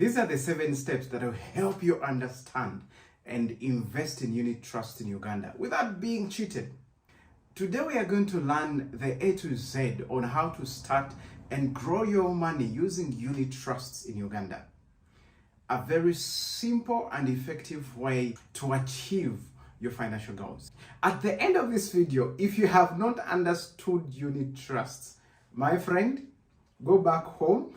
These are the 7 steps that will help you understand and invest in unit trust in Uganda without being cheated. Today we are going to learn the A to Z on how to start and grow your money using unit trusts in Uganda. A very simple and effective way to achieve your financial goals. At the end of this video, if you have not understood unit trusts, my friend, go back home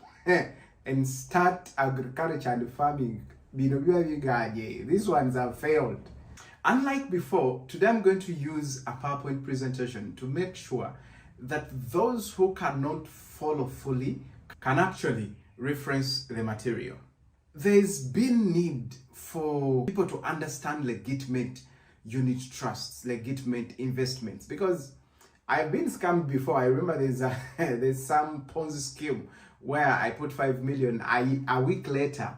and start agriculture and farming. These ones have failed. Unlike before, today I'm going to use a PowerPoint presentation to make sure that those who cannot follow fully can actually reference the material. There's been need for people to understand legitimate unit trusts, legitimate investments, because I've been scammed before. I remember there's some Ponzi scheme where I put 5 million. A week later,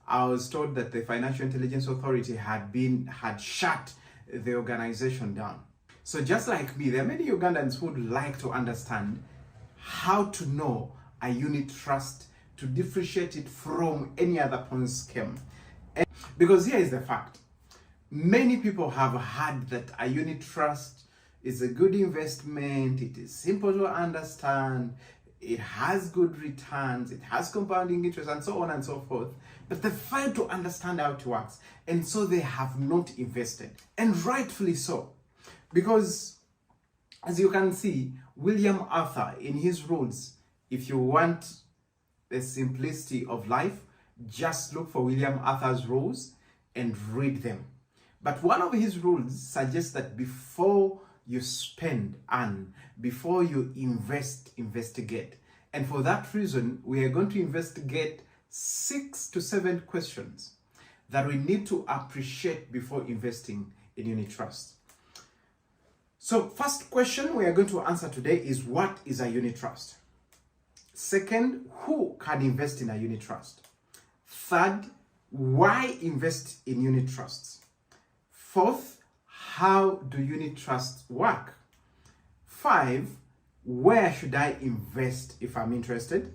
I was told that the Financial Intelligence Authority had shut the organization down. So just like me, there are many Ugandans who would like to understand how to know a unit trust, to differentiate it from any other Ponzi scheme. Because here is the fact. Many people have heard that a unit trust is a good investment, it is simple to understand, it has good returns, it has compounding interest, and so on and so forth. But they fail to understand how it works, and so they have not invested. And rightfully so. Because, as you can see, William Arthur, in his rules, if you want the simplicity of life, just look for William Arthur's rules and read them. But one of his rules suggests that before you spend and before you invest, investigate. And for that reason, we are going to investigate 6 to 7 questions that we need to appreciate before investing in unit trust. So first question we are going to answer today is, what is a unit trust? Second, who can invest in a unit trust? Third, why invest in unit trusts? Fourth, how do unit trusts work? 5, where should I invest if I'm interested?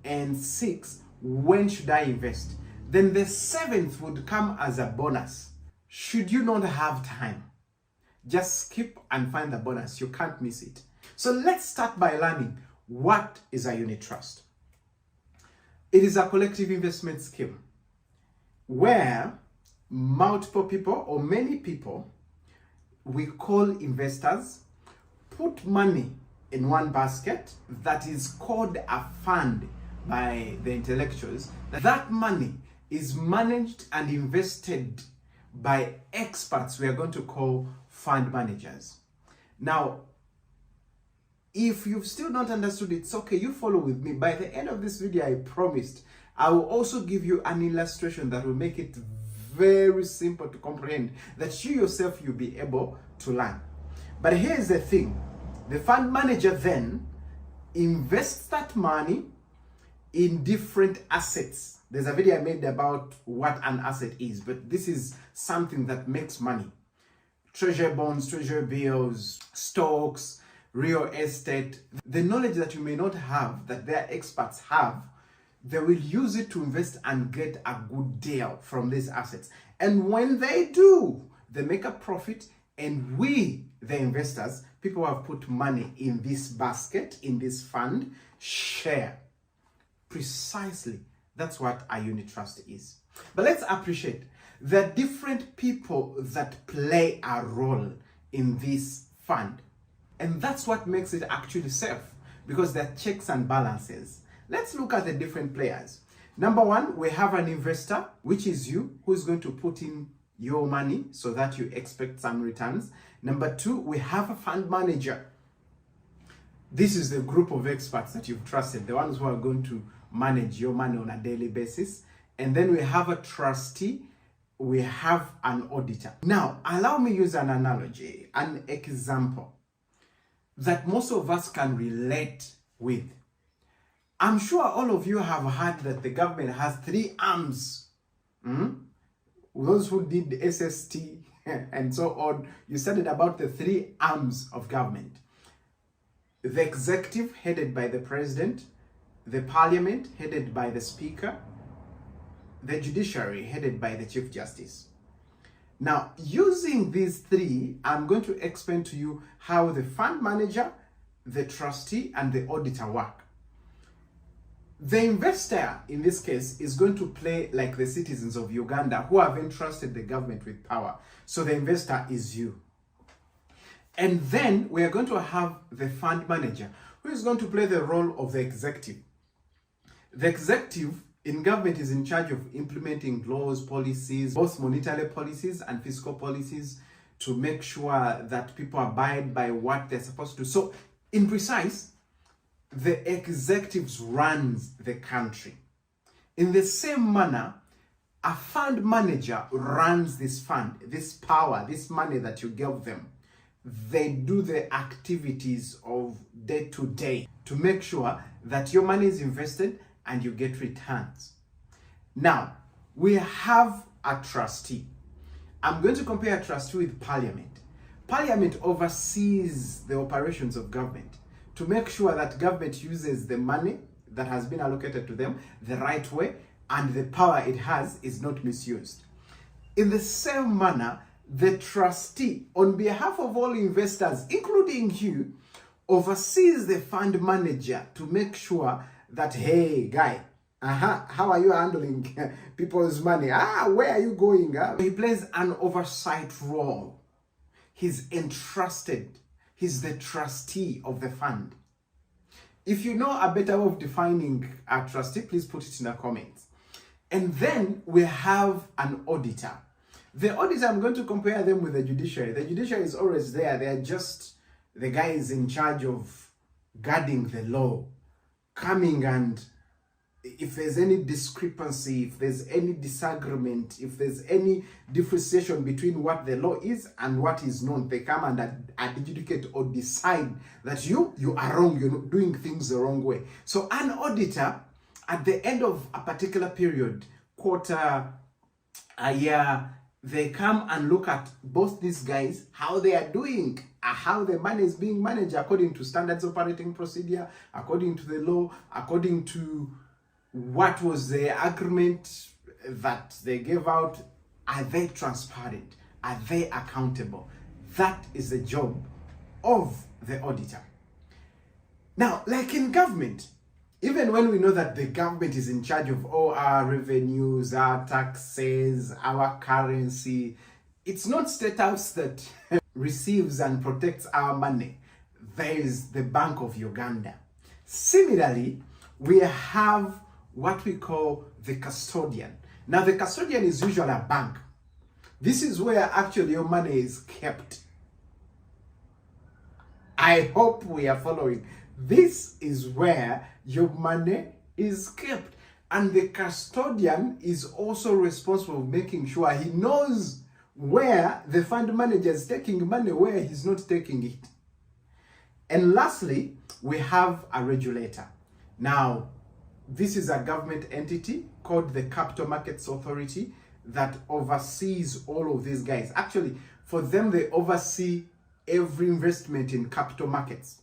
And 6, when should I invest? Then the 7th would come as a bonus. Should you not have time, just skip and find the bonus. You can't miss it. So let's start by learning, what is a unit trust? It is a collective investment scheme where multiple people or many people we call investors put money in one basket that is called a fund by the intellectuals. That money is managed and invested by experts we are going to call fund managers. Now, if you've still not understood, it's okay, you follow with me. By the end of this video, I promised I will also give you an illustration that will make it very simple to comprehend, that you yourself you'll be able to learn. But here's the thing. The fund manager then invests that money in different assets. There's a video I made about what an asset is, but this is something that makes money. Treasury bonds, treasury bills, stocks, real estate. The knowledge that you may not have, that their experts have, they will use it to invest and get a good deal from these assets. And when they do, they make a profit, and we, the investors, people who have put money in this basket, in this fund, share. Precisely, that's what a unit trust is. But let's appreciate the different people that play a role in this fund. And that's what makes it actually safe, because there are checks and balances. Let's look at the different players. Number 1, we have an investor, which is you, who's going to put in your money so that you expect some returns. Number 2, we have a fund manager. This is the group of experts that you've trusted, the ones who are going to manage your money on a daily basis. And then we have a trustee, we have an auditor. Now, allow me use an analogy, an example that most of us can relate with. I'm sure all of you have heard that the government has 3 arms. Those who did the SST and so on, you studied about the 3 arms of government. The executive, headed by the president, the parliament, headed by the speaker, the judiciary headed by the Chief Justice. Now, using these three, I'm going to explain to you how the fund manager, the trustee, and the auditor work. The investor, in this case, is going to play like the citizens of Uganda who have entrusted the government with power. So the investor is you. And then we are going to have the fund manager, who is going to play the role of the executive. The executive in government is in charge of implementing laws, policies, both monetary policies and fiscal policies, to make sure that people abide by what they're supposed to do. So, in precise, the executives runs the country. In the same manner, a fund manager runs this fund, this power, this money that you give them. They do the activities of day to day to make sure that your money is invested and you get returns. Now, we have a trustee. I'm going to compare a trustee with Parliament. Parliament oversees the operations of government to make sure that government uses the money that has been allocated to them the right way, and the power it has is not misused. In the same manner, the trustee, on behalf of all investors, including you, oversees the fund manager to make sure that, hey, guy, how are you handling people's money? Where are you going? He plays an oversight role. He's entrusted. He's the trustee of the fund. If you know a better way of defining a trustee, please put it in the comments. And then we have an auditor. The auditor, I'm going to compare them with the judiciary. The judiciary is always there. They're just the guys in charge of guarding the law, coming, and if there's any discrepancy, if there's any disagreement, if there's any differentiation between what the law is and what is known, they come and adjudicate or decide that you are wrong, you're doing things the wrong way. So an auditor, at the end of a particular period, quarter, a year, they come and look at both these guys, how they are doing, how the money is being managed according to standards operating procedure, according to the law, according to what was the agreement that they gave out. Are they transparent? Are they accountable? That is the job of the auditor. Now, like in government, even when we know that the government is in charge of all our revenues, our taxes, our currency, it's not State House that receives and protects our money. There is the Bank of Uganda. Similarly, we have what we call the custodian. Now, the custodian is usually a bank. This is where actually your money is kept. I hope we are following. This is where your money is kept. And the custodian is also responsible for making sure he knows where the fund manager is taking money, where he's not taking it. And lastly, we have a regulator. Now, this is a government entity called the Capital Markets Authority that oversees all of these guys. Actually, for them, they oversee every investment in capital markets,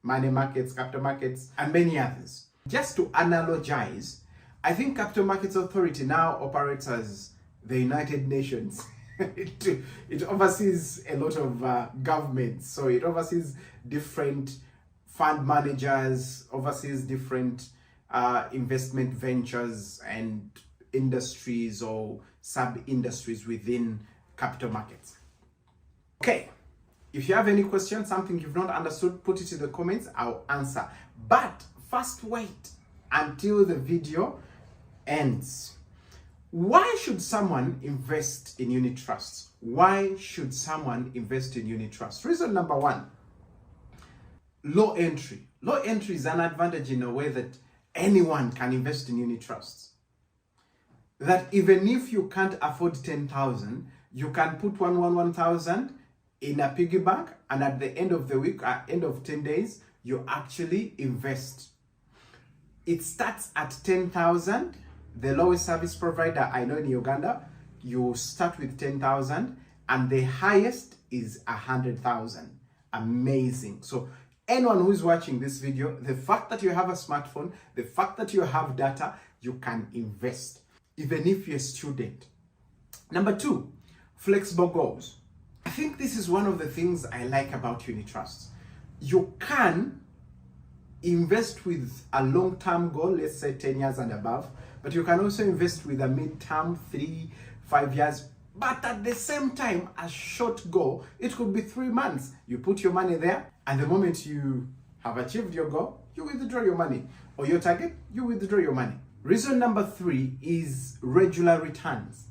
money markets, capital markets, and many others. Just to analogize, I think Capital Markets Authority now operates as the United Nations. It oversees a lot of governments. So it oversees different fund managers, oversees different investment ventures and industries or sub-industries within capital markets. Okay, if you have any questions, something you've not understood, put it in the comments, I'll answer. But first wait until the video ends. Why should someone invest in unit trusts? Why should someone invest in unit trusts? Reason number one, low entry. Low entry is an advantage in a way that anyone can invest in unit trusts. That even if you can't afford 10,000, you can put 1,000 in a piggy bank, and at the end of the week, at end of 10 days, you actually invest. It starts at 10,000. The lowest service provider I know in Uganda, you start with 10,000, and the highest is 100,000. Amazing. So anyone who is watching this video, the fact that you have a smartphone, the fact that you have data, you can invest. even if you're a student. Number two, flexible goals. I think this is one of the things I like about unit trusts. You can invest with a long-term goal, let's say 10 years and above, but you can also invest with a mid-term, 3-5 years, but at the same time, a short goal, it could be 3 months. You put your money there, and the moment you have achieved your goal, you withdraw your money, or your target, you withdraw your money. Reason number three is regular returns.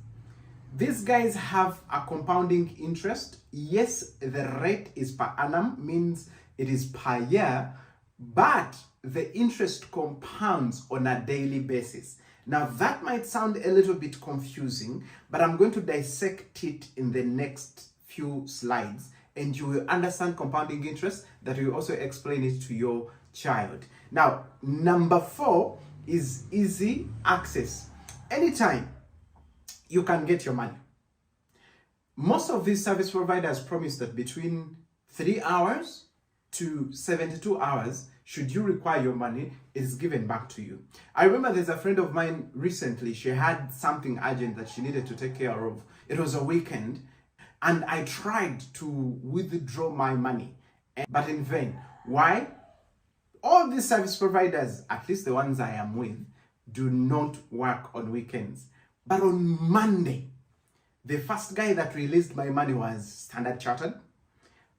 These guys have a compounding interest. Yes, the rate is per annum, means it is per year, but the interest compounds on a daily basis. Now that might sound a little bit confusing, but I'm going to dissect it in the next few slides, and you will understand compounding interest, that will also explain it to your child. Now, number four is easy access. Anytime you can get your money. Most of these service providers promise that between 3 hours to 72 hours, should you require your money, it is given back to you. I remember there's a friend of mine recently, she had something urgent that she needed to take care of. It was a weekend, and I tried to withdraw my money, but in vain. Why? All these service providers, at least the ones I am with, do not work on weekends. But on Monday, the first guy that released my money was Standard Chartered,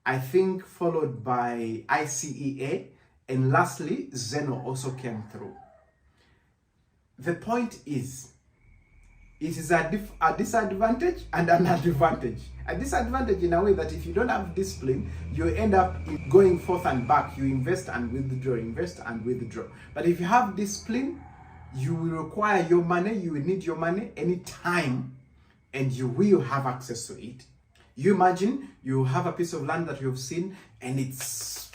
I think followed by ICEA, and lastly, Zeno also came through. The point is, it is a disadvantage and an advantage. A disadvantage in a way that if you don't have discipline, you end up going forth and back. You invest and withdraw, invest and withdraw. But if you have discipline, you will require your money, you will need your money anytime, and you will have access to it. You imagine you have a piece of land that you've seen and it's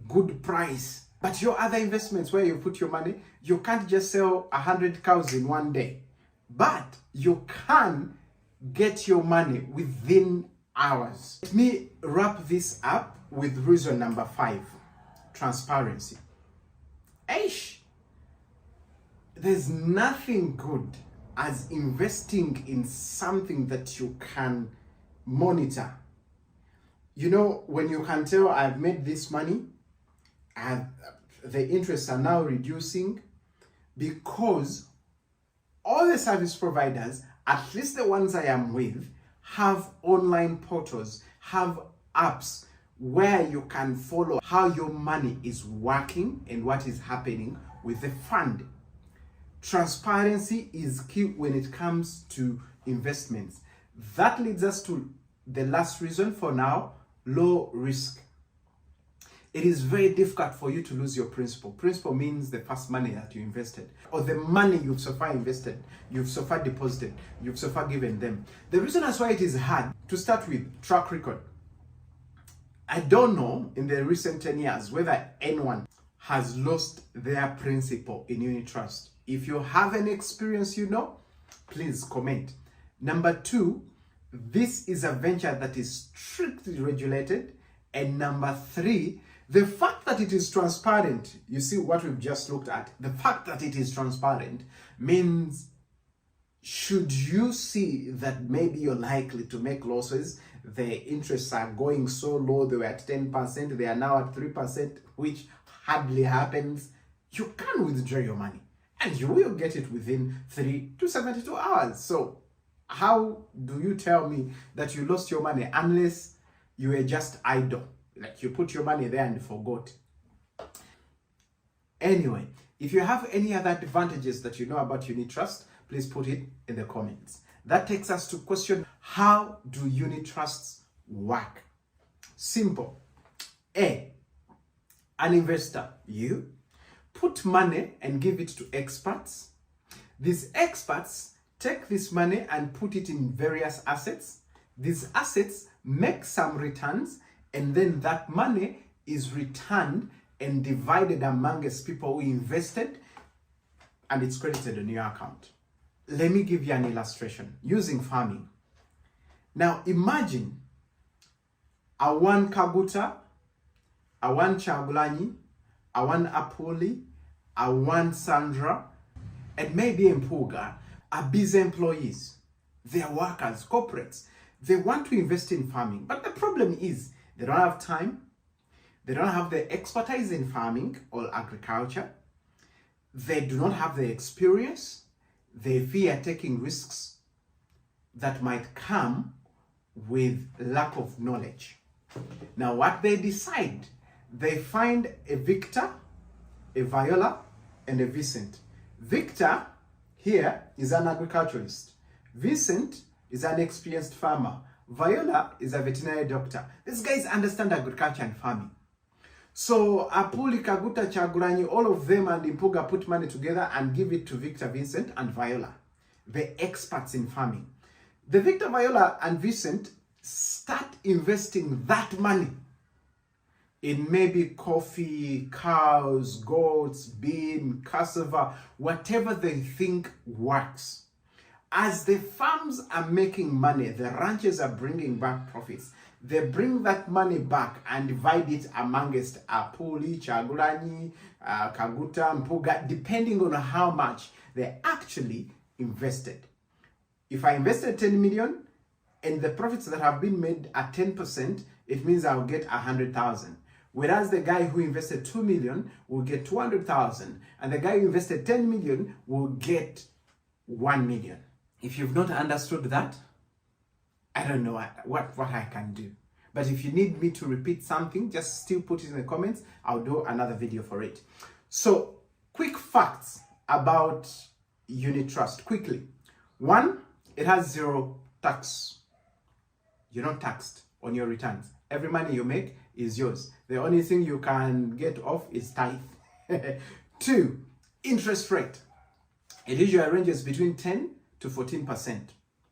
good price, but your other investments where you put your money, you can't just sell 100 cows in one day, but you can get your money within hours. Let me wrap this up with reason number 5, transparency. There's nothing good as investing in something that you can monitor. You know, when you can tell, I've made this money and the interests are now reducing, because all the service providers, at least the ones I am with, have online portals, have apps where you can follow how your money is working and what is happening with the fund. Transparency is key when it comes to investments. That leads us to the last reason for now, low risk. It is very difficult for you to lose your principal. Principal means the first money that you invested, or the money you've so far invested, you've so far deposited, you've so far given them. The reason as why it is hard, to start with, track record. I don't know in the recent 10 years whether anyone has lost their principal in unit trust. If you have any experience, please comment. Number 2, this is a venture that is strictly regulated. And number 3, the fact that it is transparent, you see what we've just looked at, the fact that it is transparent means, should you see that maybe you're likely to make losses, the interests are going so low, they were at 10%, they are now at 3%, which hardly happens, you can withdraw your money and you will get it within 3 to 72 hours. So how do you tell me that you lost your money unless you were just idle? Like you put your money there and forgot. Anyway, if you have any other advantages that you know about unit trust, please put it in the comments. That takes us to question, how do unit trusts work? Simple. A, an investor, you put money and give it to experts. These experts take this money and put it in various assets. These assets make some returns, and then that money is returned and divided amongst people who invested, and it's credited on your account. Let me give you an illustration using farming. Now imagine a one Kaguta, a one Chagulanyi, a one Apoli, a one Sandra, and maybe Mpuga are busy employees. They are workers, corporates. They want to invest in farming. But the problem is they don't have time. They don't have the expertise in farming or agriculture. They do not have the experience. They fear taking risks that might come with lack of knowledge. Now, what they decide, they find a Victor, a Viola, and a Vincent. Victor here is an agriculturalist. Vincent is an experienced farmer. Viola is a veterinary doctor. These guys understand agriculture and farming. So Apuli, Kaguta, Chaguranyi, all of them and Impuga put money together and give it to Victor, Vincent, and Viola, the experts in farming. The Victor, Viola, and Vincent start investing that money in maybe coffee, cows, goats, bean, cassava, whatever they think works. As the farms are making money, the ranchers are bringing back profits. They bring that money back and divide it amongst Apuli, Chaguranyi, Kaguta, Mpuga, depending on how much they actually invested. If I invested 10 million and the profits that have been made are 10%, it means I'll get 100,000. Whereas the guy who invested 2 million will get 200,000, and the guy who invested 10 million will get 1 million. If you've not understood that, I don't know what I can do. But if you need me to repeat something, just still put it in the comments. I'll do another video for it. So, quick facts about unit trust, quickly. 1, it has 0 tax. You're not taxed on your returns. Every money you make is yours. The only thing you can get off is tithe. 2, interest rate. It usually ranges between 10 to 14%.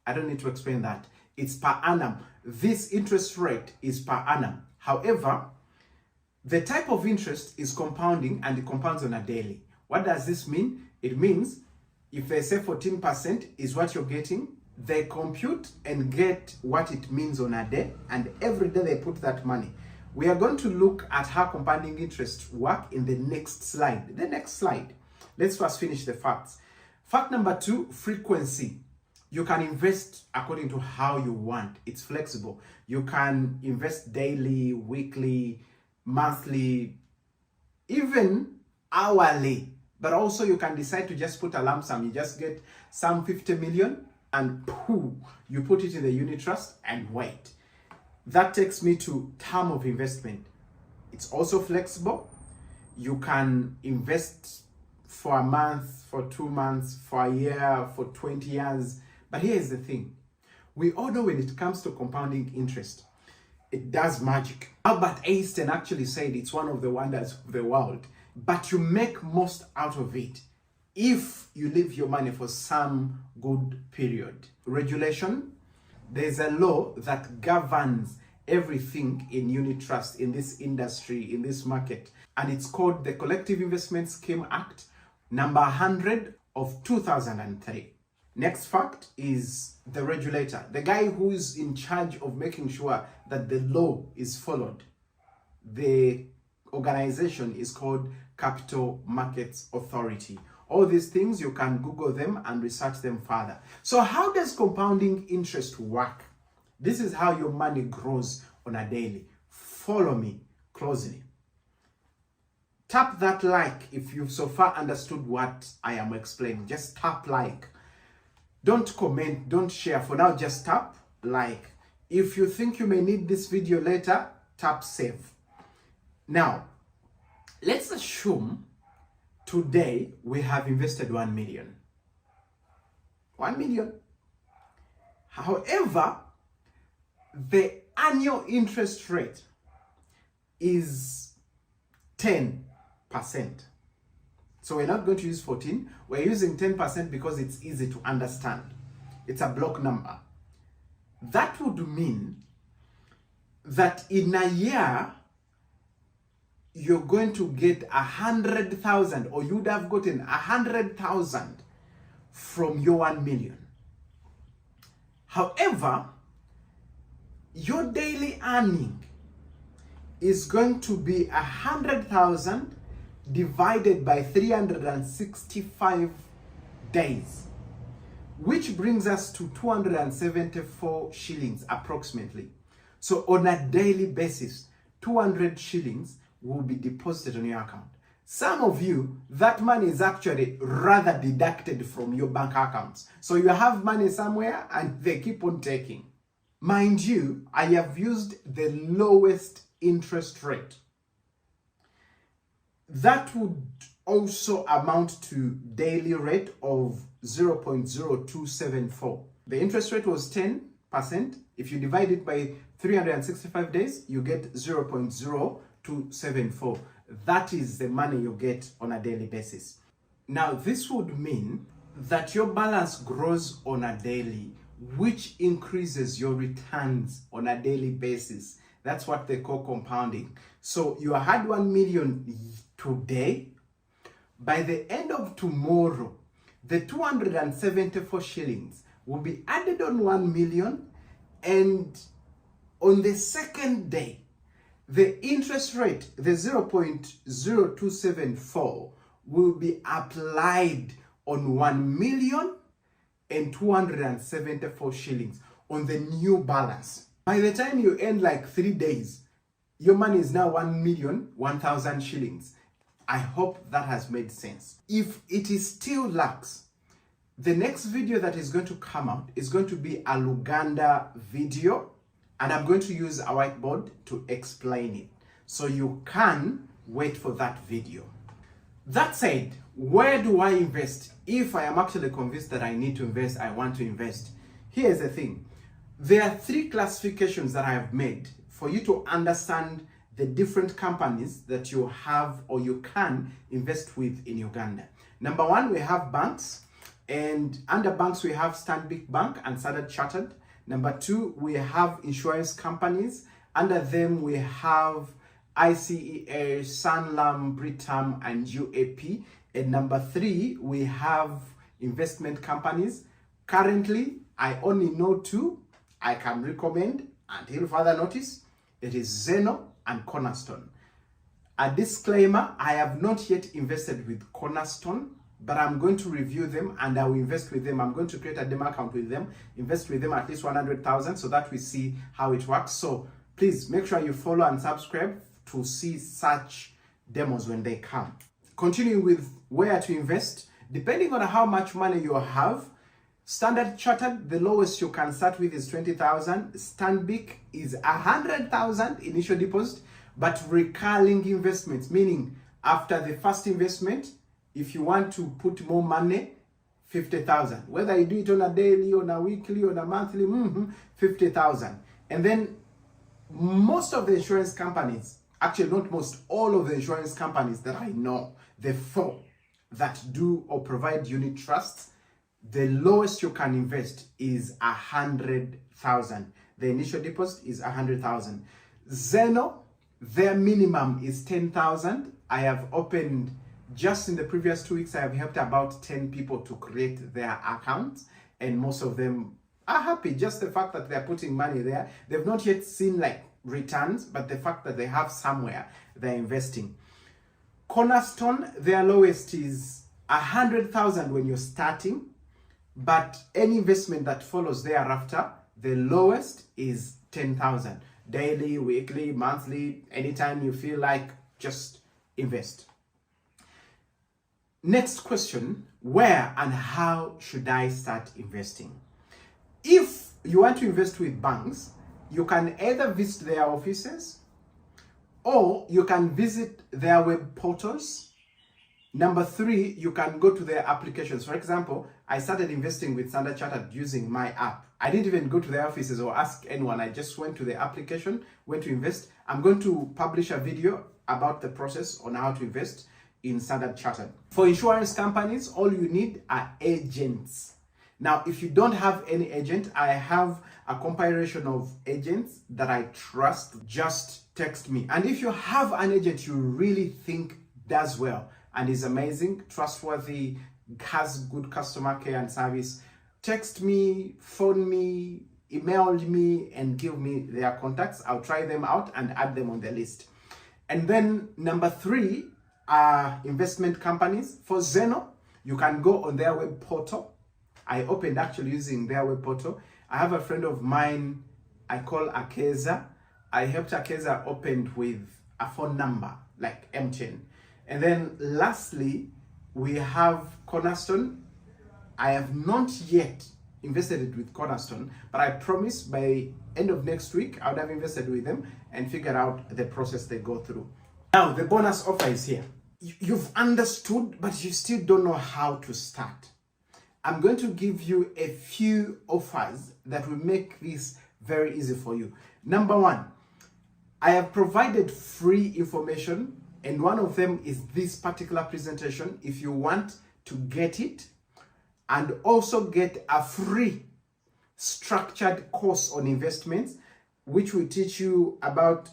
I don't need to explain that. It's per annum. This interest rate is per annum. However, the type of interest is compounding, and it compounds on a daily. What does this mean? It means if they say 14% is what you're getting, they compute and get what it means on a day, and every day they put that money. We are going to look at how compounding interest work in the next slide. The next slide. Let's first finish the facts. Fact number 2, frequency. You can invest according to how you want. It's flexible. You can invest daily, weekly, monthly, even hourly. But also you can decide to just put a lump sum. You just get some 50 million and poof, you put it in the unit trust and wait. That takes me to term of investment. It's also flexible. You can invest for a month, for 2 months, for a year, for 20 years. But here's the thing. We all know when it comes to compounding interest, it does magic. Albert Einstein actually said it's one of the wonders of the world. But you make most out of it if you leave your money for some good period. Regulation. There's a law that governs everything in unit trust, in this industry, in this market. And it's called the Collective Investment Scheme Act, number 100 of 2003. Next fact is the regulator, the guy who is in charge of making sure that the law is followed. The organization is called Capital Markets Authority. All these things, you can Google them and research them further. So how does compounding interest work? This is how your money grows on a daily. Follow me closely. Tap that like if you've so far understood what I am explaining. Just tap like. Don't comment, don't share. For now, just tap like. If you think you may need this video later, tap save. Now, let's assume today we have invested 1 million. 1 million. However, the annual interest rate is 10%. So we're not going to use 14. We're using 10% because it's easy to understand. It's a block number. That would mean that in a year, you're going to get 100,000, or you'd have gotten 100,000 from your 1 million. However, your daily earning is going to be 100,000 divided by 365 days. which brings us to 274 shillings approximately. So on a daily basis, 200 shillings will be deposited on your account. Some of you, that money is actually rather deducted from your bank accounts. So you have money somewhere and they keep on taking. Mind you, I have used the lowest interest rate. That would also amount to daily rate of 0.0274. The interest rate was 10%. If you divide it by 365 days, you get 0.0274. That is the money you get on a daily basis. Now, this would mean that your balance grows on a daily, which increases your returns on a daily basis. That's what they call compounding. So you had 1 million today. By the end of tomorrow, the 274 shillings will be added on 1 million, and on the second day, the interest rate, the 0.0274, will be applied on 1,274 shillings on the new balance. By the time you end like 3 days, your money is now 1,001,000 shillings. I hope that has made sense. If it is still lacks, the next video that is going to come out is going to be a Uganda video, and I'm going to use a whiteboard to explain it. So you can wait for that video. That said, where do I invest? If I am actually convinced that I need to invest, I want to invest. Here's the thing. There are 3 classifications that I have made for you to understand the different companies that you have or you can invest with in Uganda. Number 1, we have banks, and under banks we have Stanbic Bank and Standard Chartered. Number 2, we have insurance companies. Under them we have ICEA, Sanlam, Britam, and UAP. And number 3, we have investment companies. Currently, I only know 2 I can recommend until further notice. It is Zeno and Cornerstone. A disclaimer, I have not yet invested with Cornerstone, but I'm going to review them and I will invest with them. I'm going to create a demo account with them, invest with them at least 100,000 so that we see how it works. So please make sure you follow and subscribe to see such demos when they come. Continuing with where to invest, depending on how much money you have, Standard Chartered, the lowest you can start with is 20,000. Stanbic is 100,000 initial deposit, but recurring investments, meaning after the first investment, if you want to put more money, 50,000. Whether you do it on a daily, on a weekly, on a monthly, 50,000. And then most of the insurance companies, actually not most, all of the insurance companies that I know, the 4 that do or provide unit trusts, the lowest you can invest is 100,000. The initial deposit is 100,000. Zeno, their minimum is 10,000. I have opened, just in the previous 2 weeks, I have helped about 10 people to create their accounts, and most of them are happy. Just the fact that they're putting money there. They've not yet seen like returns, but the fact that they have somewhere they're investing. Cornerstone, their lowest is 100,000 when you're starting, but any investment that follows thereafter, the lowest is 10,000. Daily, weekly, monthly, anytime you feel like, just invest. Next question, where and how should I start investing? If you want to invest with banks, you can either visit their offices or you can visit their web portals. Number 3, you can go to their applications. For example, I started investing with Standard Chartered using my app. I didn't even go to their offices or ask anyone. I just went to the application, went to invest. I'm going to publish a video about the process on how to invest in Standard Chartered. For insurance companies, all you need are agents. Now, if you don't have any agent, I have a compilation of agents that I trust. Just text me. And if you have an agent you really think does well and is amazing, trustworthy, has good customer care and service, text me, phone me, email me, and give me their contacts. I'll try them out and add them on the list. And then number 3 are investment companies. For Zeno, you can go on their web portal I opened actually using their web portal. I have a friend of mine I call Akeza. I helped Akeza open with a phone number like MTN. And then lastly, we have Cornerstone. I have not yet invested with Cornerstone, but I promise by end of next week, I would have invested with them and figured out the process they go through. Now, the bonus offer is here. You've understood, but you still don't know how to start. I'm going to give you a few offers that will make this very easy for you. Number one, I have provided free information, and one of them is this particular presentation. If you want to get it, and also get a free structured course on investments, which will teach you about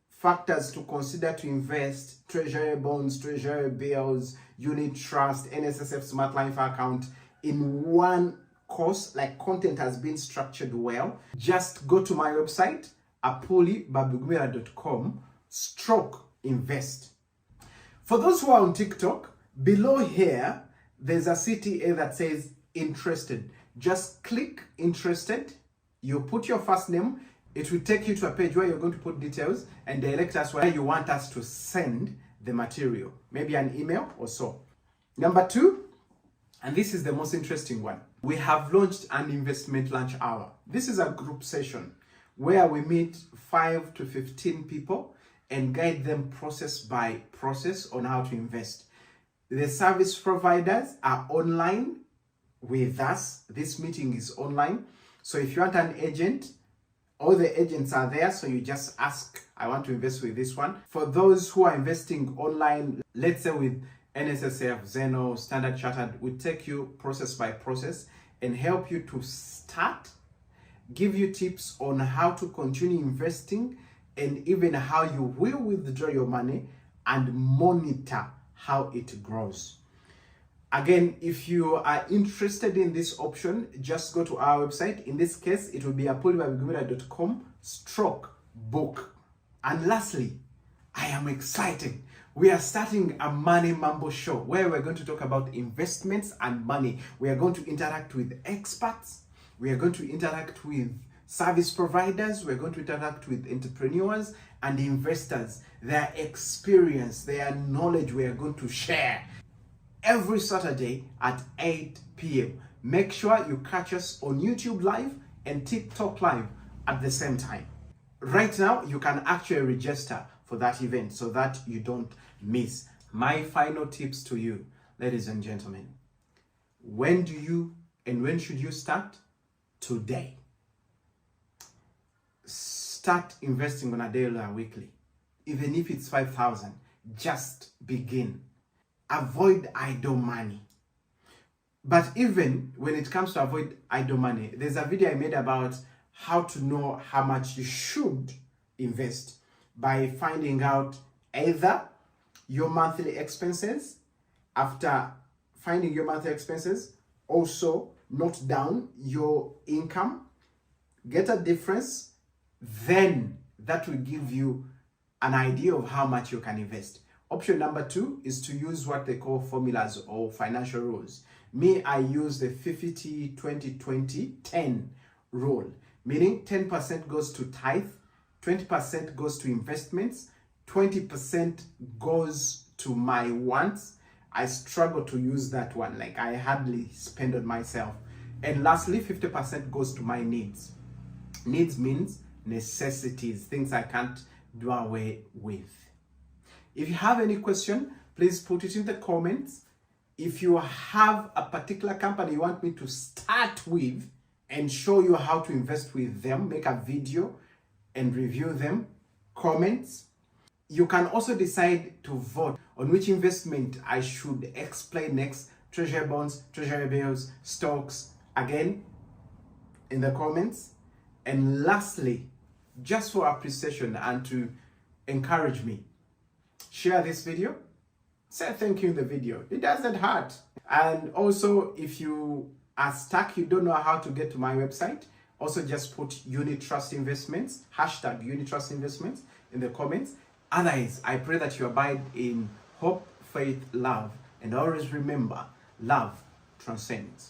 factors to consider to invest, treasury bonds, treasury bills, unit trust, NSSF Smart Life account in one course. Like, content has been structured well. Just go to my website, apulibabugumira.com/invest. For those who are on TikTok, below here, there's a CTA that says interested. Just click interested. You put your first name. It will take you to a page where you're going to put details and direct us where you want us to send the material, maybe an email or so. Number two, and this is the most interesting one, we have launched an investment lunch hour. This is a group session where we meet 5 to 15 people and guide them process by process on how to invest. The service providers are online with us. This meeting is online. So if you want an agent, all the agents are there. So you just ask, I want to invest with this one. For those who are investing online, let's say with NSSF, Zeno, Standard Chartered, we take you process by process and help you to start, give you tips on how to continue investing, and even how you will withdraw your money and monitor how it grows. Again, if you are interested in this option, just go to our website. In this case, it will be apulibabugumira.com/book. And lastly, I am excited. We are starting a Money Mambo show where we're going to talk about investments and money. We are going to interact with experts. We are going to interact with service providers. We're going to interact with entrepreneurs and investors. Their experience, their knowledge we are going to share every Saturday at 8 p.m. Make sure you catch us on YouTube Live and TikTok Live at the same time. Right now, you can actually register for that event so that you don't miss. My final tips to you, ladies and gentlemen. When should you start? Today. Start investing on a daily or weekly. Even if it's 5,000, just begin. Avoid idle money. But even when it comes to avoid idle money, there's a video I made about how to know how much you should invest by finding out either your monthly expenses. After finding your monthly expenses, also note down your income, get a difference, then that will give you an idea of how much you can invest. Option number 2 is to use what they call formulas or financial rules. Me, I use the 50-20-20-10 rule, meaning 10% goes to tithe, 20% goes to investments, 20% goes to my wants. I struggle to use that one, like I hardly spend on myself. And lastly, 50% goes to my needs. Needs means necessities, things I can't do away with. If you have any question, please put it in the comments. If you have a particular company you want me to start with and show you how to invest with them, make a video and review them, comments. You can also decide to vote on which investment I should explain next. Treasury bonds, treasury bills, stocks, again, in the comments. And lastly, just for appreciation and to encourage me, share this video, say thank you in the video. It doesn't hurt. And also, if you are stuck, you don't know how to get to my website, also just put Unit Trust Investments, hashtag Unit Trust Investments in the comments. Otherwise, I pray that you abide in hope, faith, love, and always remember, love transcends.